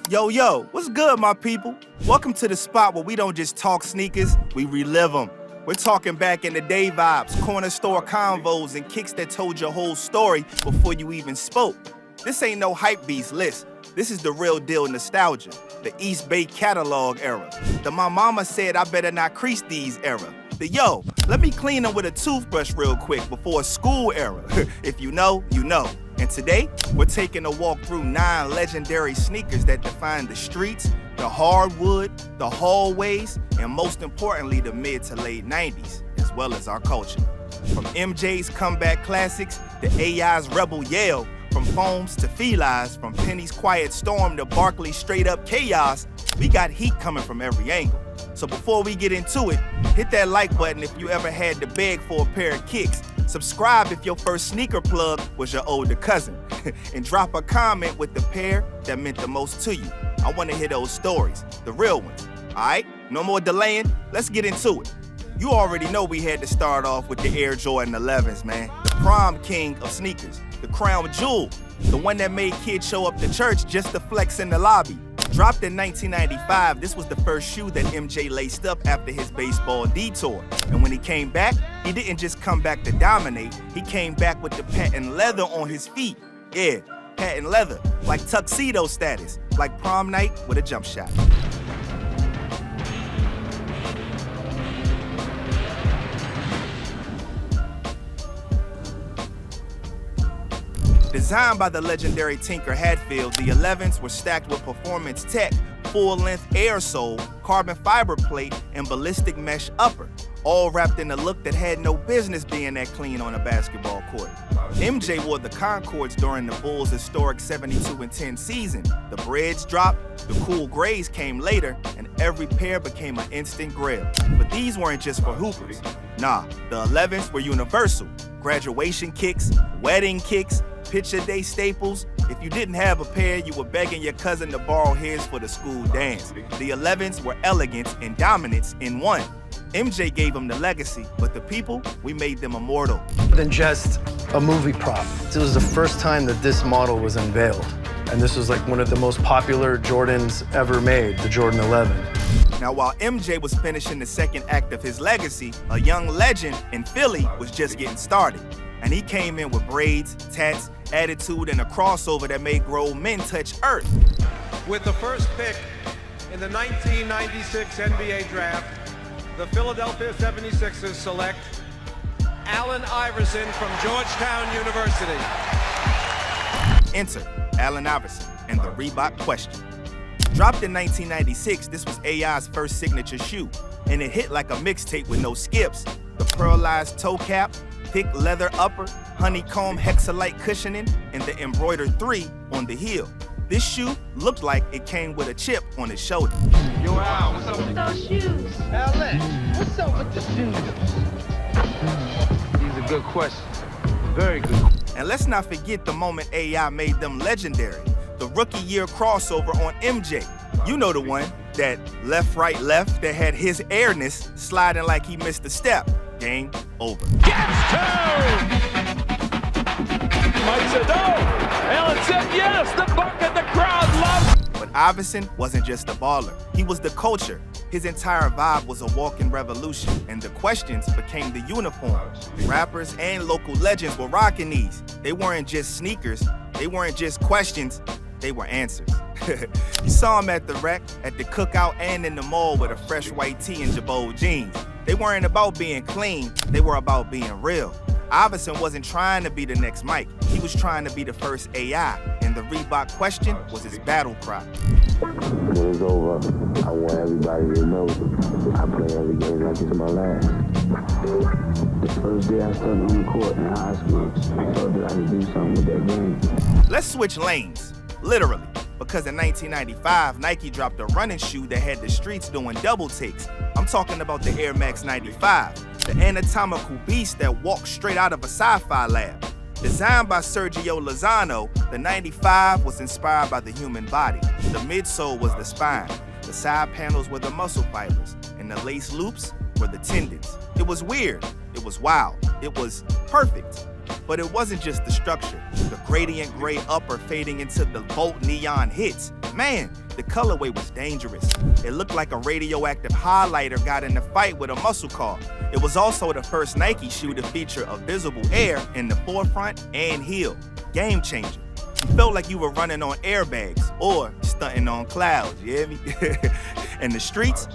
Yo, yo, what's good, my people? Welcome to the spot where we don't just talk sneakers, we relive them. We're talking back in the day vibes, corner store convos, and kicks that told your whole story before you even spoke. This ain't no hype beast list. This is the real deal nostalgia, the East Bay catalog era, the my mama said I better not crease these era, the yo, let me clean them with a toothbrush real quick before school era. If you know, you know. And today, we're taking a walk through 9 legendary sneakers that define the streets, the hardwood, the hallways, and most importantly, the mid to late 90s, as well as our culture. From MJ's comeback classics to AI's rebel yell, from foams to Filas, from Penny's quiet storm to Barkley straight up chaos, we got heat coming from every angle. So before we get into it, hit that like button if you ever had to beg for a pair of kicks. Subscribe if your first sneaker plug was your older cousin. And drop a comment with the pair that meant the most to you. I want to hear those stories, the real ones. Alright, no more delaying, let's get into it. You already know we had to start off with the Air Jordan 11s, man. The prom king of sneakers, the crown jewel, the one that made kids show up to church just to flex in the lobby. Dropped in 1995, this was the first shoe that MJ laced up after his baseball detour. And when he came back, he didn't just come back to dominate, he came back with the patent leather on his feet. Yeah, patent leather, like tuxedo status, like prom night with a jump shot. Designed by the legendary Tinker Hatfield, the 11s were stacked with performance tech, full-length air sole, carbon fiber plate, and ballistic mesh upper, all wrapped in a look that had no business being that clean on a basketball court. MJ wore the Concords during the Bulls' historic 72-10 season. The breads dropped, the cool grays came later, and every pair became an instant grail. But these weren't just for hoopers. Nah, the 11s were universal. Graduation kicks, wedding kicks, picture day staples. If you didn't have a pair, you were begging your cousin to borrow his for the school dance. The 11s were elegance and dominance in one. MJ gave them the legacy, but the people, we made them immortal. Than just a movie prop. It was the first time that this model was unveiled. And this was like one of the most popular Jordans ever made, the Jordan 11. Now, while MJ was finishing the second act of his legacy, a young legend in Philly was just getting started. And he came in with braids, tats, attitude, and a crossover that made grown men touch earth. With the first pick in the 1996 NBA draft, the Philadelphia 76ers select Allen Iverson from Georgetown University. Enter Allen Iverson and the Reebok Question. Dropped in 1996, this was AI's first signature shoe, and it hit like a mixtape with no skips. The pearlized toe cap, thick leather upper, honeycomb hexalite cushioning, and the embroidered 3 on the heel. This shoe looked like it came with a chip on its shoulder. Yo, Al, what's up with those shoes? Alan, what's up with the shoes? These are good questions. Very good. And let's not forget the moment AI made them legendary. The rookie year crossover on MJ. You know the one, that left, right, left, that had his airness sliding like he missed a step. Game over. Gets two! Mike said no. Allen said yes. The bucket, the crowd loves. But Iverson wasn't just a baller. He was the culture. His entire vibe was a walking revolution, and the questions became the uniforms. Rappers and local legends were rocking these. They weren't just sneakers. They weren't just questions. They were answers. You saw them at the rec, at the cookout, and in the mall with a fresh white tee and Jabot jeans. They weren't about being clean, they were about being real. Iverson wasn't trying to be the next Mike, he was trying to be the first AI, and the Reebok Question was his battle cry. When it's over, I want everybody to know I play every game like it's my last. The first day I stepped on the court in high school, I thought that I could do something with that game. Let's switch lanes, literally. Because in 1995, Nike dropped a running shoe that had the streets doing double takes. I'm talking about the Air Max 95, the anatomical beast that walked straight out of a sci-fi lab. Designed by Sergio Lozano, the 95 was inspired by the human body. The midsole was the spine, the side panels were the muscle fibers, and the lace loops were the tendons. It was weird, it was wild, it was perfect. But it wasn't just the structure. The gradient gray upper fading into the Volt neon hits. Man, The colorway was dangerous. It looked like a radioactive highlighter got in a fight with a muscle car. It was also the first Nike shoe to feature a visible air in the forefront and heel. Game changer. You felt like you were running on airbags or stunting on clouds, you hear me? And the streets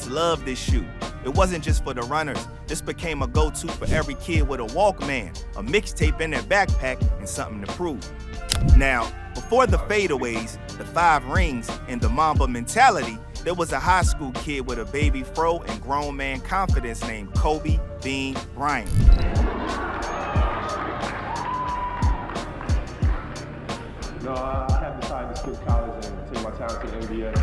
loved this shoe. It wasn't just for the runners. This became a go-to for every kid with a Walkman, a mixtape in their backpack, and something to prove. Now, before the fadeaways, the 5 rings, and the Mamba mentality, there was a high school kid with a baby fro and grown man confidence named Kobe Bean Bryant. No, I have decided to skip college and take my talent to the NBA.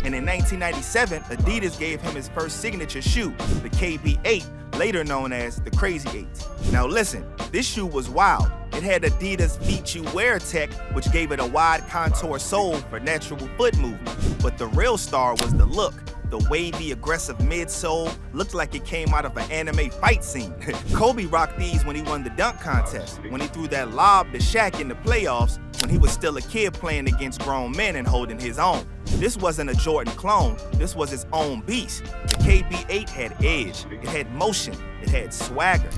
And in 1997, Adidas gave him his first signature shoe, the KB8, later known as the Crazy 8. Now listen, this shoe was wild. It had Adidas Feet You Wear tech, which gave it a wide contour sole for natural foot movement. But the real star was the look. The wavy, aggressive midsole looked like it came out of an anime fight scene. Kobe rocked these when he won the dunk contest, when he threw that lob to Shaq in the playoffs, when he was still a kid playing against grown men and holding his own. This wasn't a Jordan clone, this was his own beast. The KB8 had edge, it had motion, it had swagger.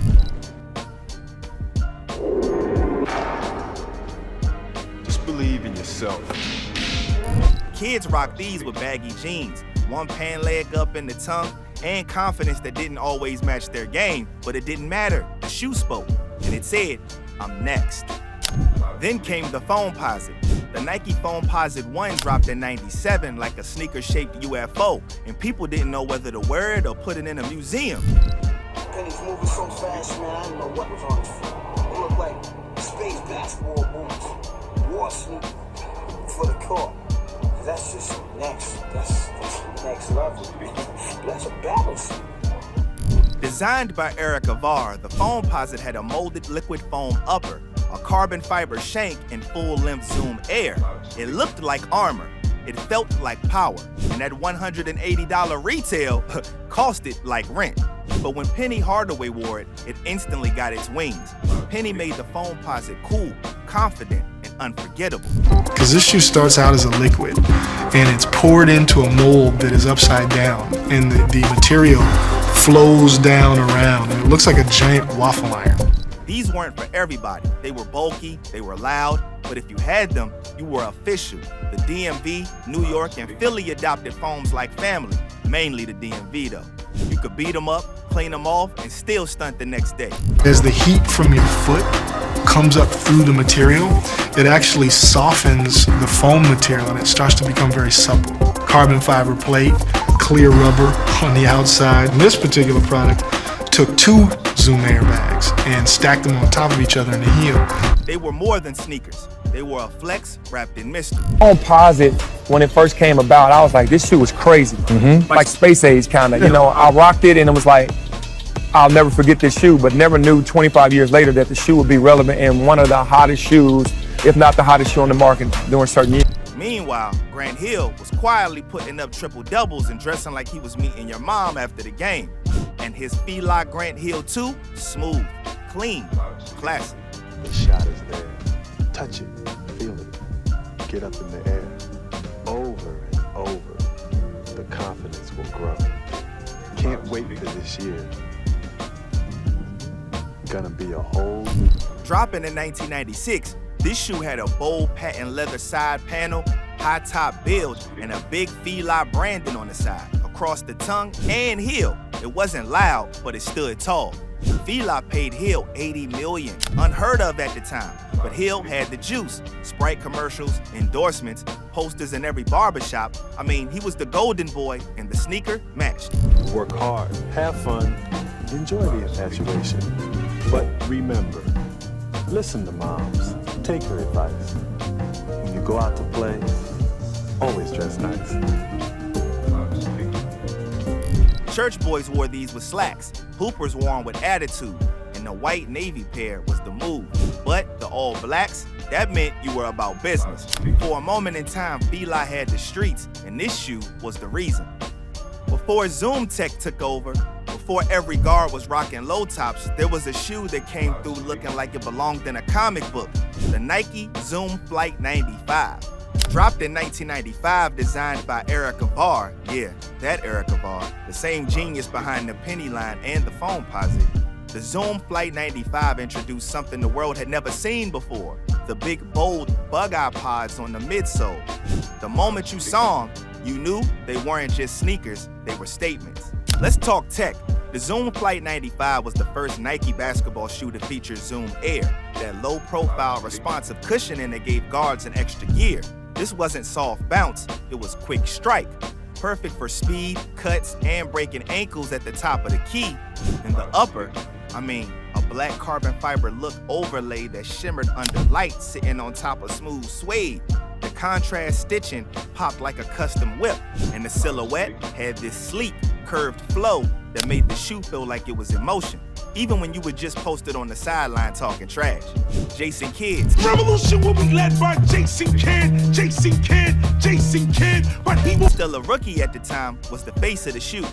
Just believe in yourself. Kids rocked these with baggy jeans, one pan leg up in the tongue, and confidence that didn't always match their game, but it didn't matter. The shoe spoke, and it said, "I'm next." Then came the Foamposite. The Nike Foamposite One dropped in '97 like a sneaker-shaped UFO, and people didn't know whether to wear it or put it in a museum. Penny's moving so fast, man, I didn't know what was on his foot. It looked like space basketball boots, war sneakers for the court. That's just that's next level. That's a battle suit. Designed by Eric Avar, the Foamposite had a molded liquid foam upper, a carbon fiber shank, and full-length zoom air. It looked like armor. It felt like power. And that $180 retail cost it like rent. But when Penny Hardaway wore it, it instantly got its wings. Penny made the Foamposite cool, confident, and unforgettable. Because this shoe starts out as a liquid, and it's poured into a mold that is upside down, and the material flows down around, and it looks like a giant waffle iron. These weren't for everybody. They were bulky, they were loud, but if you had them, you were official. The DMV, New York, and Philly adopted foams like family, mainly the DMV though. You could beat them up, clean them off, and still stunt the next day. As the heat from your foot comes up through the material, it actually softens the foam material and it starts to become very supple. Carbon fiber plate, clear rubber on the outside. This particular product took 2 Zoom airbags and stacked them on top of each other in the heel. They were more than sneakers. They were a flex wrapped in mystery. Foamposite, when it first came about, I was like, this shoe was crazy. Like space age kind of. You know, I rocked it and it was like, I'll never forget this shoe, but never knew 25 years later that the shoe would be relevant in one of the hottest shoes, if not the hottest shoe on the market during certain years. Meanwhile, Grant Hill was quietly putting up triple doubles and dressing like he was meeting your mom after the game. And his Fila Grant Hill 2, smooth, clean, classic. The shot is there. Touch it, feel it, get up in the air. Over and over, the confidence will grow. Can't wait for this year. Gonna be a whole new... Dropping in 1996, this shoe had a bold patent leather side panel, high top build, and a big Fila branding on the side, across the tongue and heel. It wasn't loud, but it stood tall. Fila paid Hill $80 million, unheard of at the time. But Hill had the juice. Sprite commercials, endorsements, posters in every barbershop. I mean, he was the golden boy, and the sneaker matched. Work hard, have fun, enjoy the infatuation. But remember, listen to moms, take her advice. When you go out to play, always dress nice. Church boys wore these with slacks. Hoopers wore them with attitude. And the white navy pair was the move. But the all blacks, that meant you were about business. For a moment in time, Fila had the streets, and this shoe was the reason. Before Zoom Tech took over, before every guard was rocking low tops, there was a shoe that came through looking like it belonged in a comic book. The Nike Zoom Flight 95. Dropped in 1995, designed by Erica Barr. Yeah, that Erica Barr, the same genius behind the Penny line and the Foamposite. The Zoom Flight 95 introduced something the world had never seen before, the big, bold bug-eye pods on the midsole. The moment you saw them, you knew they weren't just sneakers, they were statements. Let's talk tech. The Zoom Flight 95 was the first Nike basketball shoe to feature Zoom Air, that low-profile responsive cushioning that gave guards an extra gear. This wasn't soft bounce, it was quick strike. Perfect for speed, cuts, and breaking ankles at the top of the key. In the upper, a black carbon fiber look overlay that shimmered under light sitting on top of smooth suede. The contrast stitching popped like a custom whip, and the silhouette had this sleek, curved flow that made the shoe feel like it was in motion, even when you were just posted on the sideline talking trash. Jason Kidd's Revolution will be led by Jason Kidd, but he was still a rookie at the time, was the face of the shoe.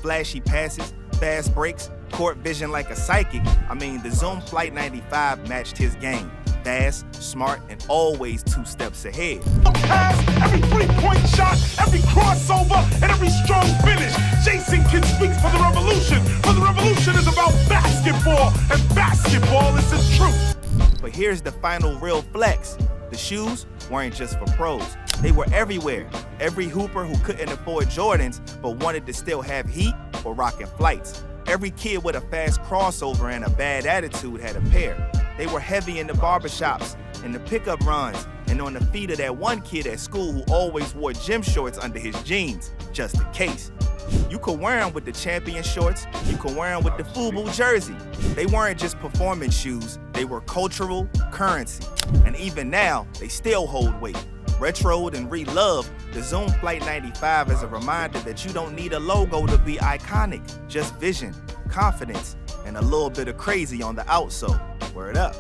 Flashy passes, fast breaks, court vision like a psychic. The Zoom Flight 95 matched his game. Fast, smart, and always 2 steps ahead. Pass, every three-point shot, every crossover, and every strong finish. Jason Kidd speaks for the revolution. For the revolution is about basketball, and basketball is the truth. But here's the final real flex. The shoes weren't just for pros. They were everywhere. Every hooper who couldn't afford Jordans but wanted to still have heat were rocking flights. Every kid with a fast crossover and a bad attitude had a pair. They were heavy in the barbershops, in the pickup runs, and on the feet of that one kid at school who always wore gym shorts under his jeans, just in case. You could wear them with the champion shorts, you could wear them with the FUBU jersey. They weren't just performance shoes, they were cultural currency. And even now, they still hold weight. Retroed and re-loved, the Zoom Flight 95 is a reminder that you don't need a logo to be iconic, just vision, confidence, and a little bit of crazy on the outsole. Word up.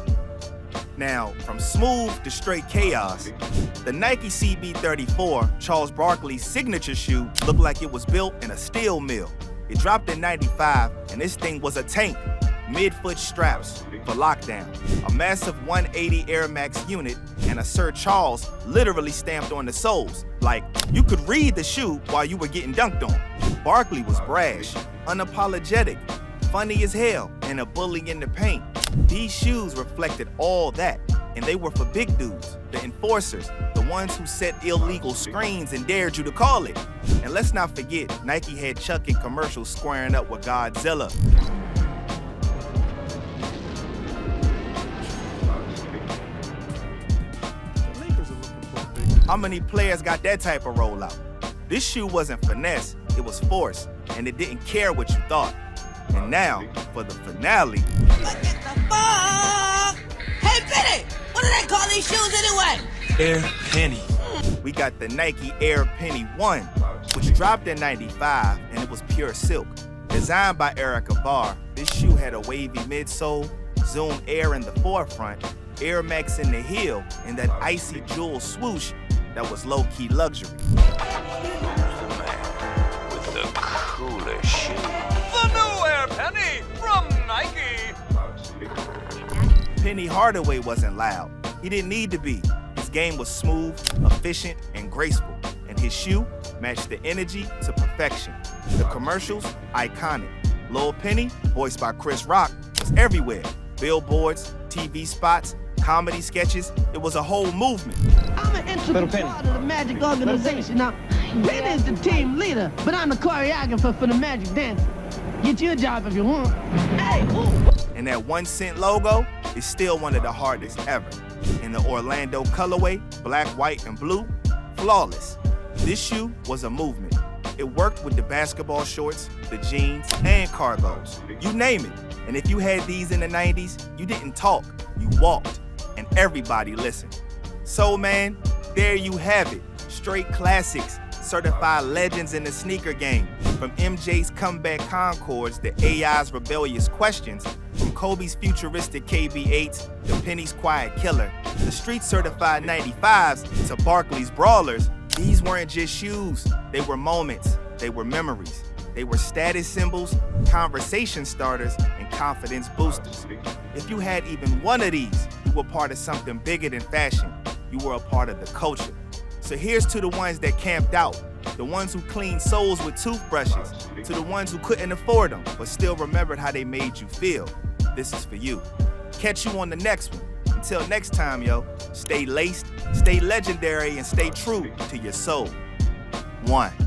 Now, from smooth to straight chaos, the Nike CB34, Charles Barkley's signature shoe, looked like it was built in a steel mill. It dropped in 95, and this thing was a tank. Mid-foot straps for lockdown, a massive 180 Air Max unit, and a Sir Charles literally stamped on the soles. Like, you could read the shoe while you were getting dunked on. Barkley was brash, unapologetic, funny as hell, and a bully in the paint. These shoes reflected all that, and they were for big dudes, the enforcers, the ones who set illegal screens and dared you to call it. And let's not forget, Nike had Chuck in commercials squaring up with Godzilla. How many players got that type of rollout? This shoe wasn't finesse, it was force, and it didn't care what you thought. And now, for the finale. What the fuck? Hey, Penny, what do they call these shoes anyway? Air Penny. We got the Nike Air Penny 1, which dropped in 95, and it was pure silk. Designed by Erica Barr, this shoe had a wavy midsole, Zoom Air in the forefront, Air Max in the heel, and that icy jewel swoosh that was low-key luxury. With the coolest shoe. The new Air Penny from Nike. Penny Hardaway wasn't loud. He didn't need to be. His game was smooth, efficient, and graceful. And his shoe matched the energy to perfection. The commercials, iconic. Lil Penny, voiced by Chris Rock, was everywhere. Billboards, TV spots, comedy sketches, it was a whole movement. I'm an integral part of the Magic organization. Now, Penny is the team leader, but I'm the choreographer for the Magic Dance. Get your job if you want. Hey, ooh. And that 1 cent logo is still one of the hardest ever. In the Orlando colorway, black, white, and blue, flawless. This shoe was a movement. It worked with the basketball shorts, the jeans, and cargos. You name it. And if you had these in the 90s, you didn't talk, you walked. And everybody listened. So man, there you have it. Straight classics, certified legends in the sneaker game. From MJ's comeback Concords to AI's rebellious questions, from Kobe's futuristic KB8s to Penny's quiet killer, the street certified 95s to Barkley's brawlers, these weren't just shoes, they were moments, they were memories. They were status symbols, conversation starters, and confidence boosters. If you had even one of these, you were part of something bigger than fashion. You were a part of the culture. So here's to the ones that camped out, the ones who cleaned soles with toothbrushes, to the ones who couldn't afford them, but still remembered how they made you feel. This is for you. Catch you on the next one. Until next time, yo, stay laced, stay legendary, and stay true to your soul. 1.